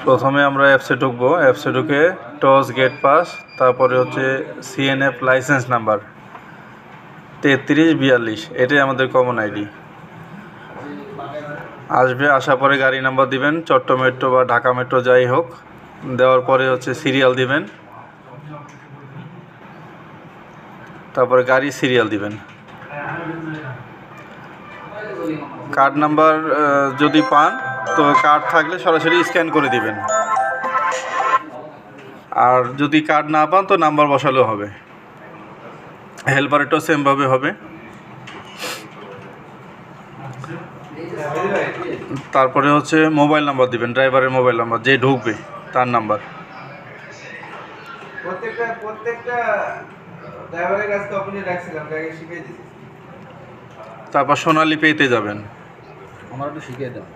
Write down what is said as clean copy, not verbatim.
প্রথমে আমরা অ্যাপসে ঢুকবো। অ্যাপসে ঢুকে টস গেট পাস, তারপরে হচ্ছে সিএনএফ লাইসেন্স নাম্বার 3342, এটাই আমাদের কমন আইডি। আসবে, আসার পরে গাড়ি নাম্বার দিবেন, চট্টগ্রাম মেট্রো বা ঢাকা মেট্রো যাই হোক। দেওয়ার পরে হচ্ছে সিরিয়াল দিবেন, তারপরে গাড়ি সিরিয়াল দিবেন। কার্ড নাম্বার যদি পান তো কার্ড থাকলে সরাসরি স্ক্যান করে দিবেন, আর যদি কার্ড না পান তো নাম্বার বসালেও হবে। হেল্পারেরটাও সেমভাবে হবে। তারপরে হচ্ছে মোবাইল নাম্বার দিবেন, ড্রাইভারের মোবাইল নাম্বার, যে ঢুকবে তার নাম্বার। তারপর সোনালী পেতে যাবেন। আমার একটু শিখিয়ে দাও।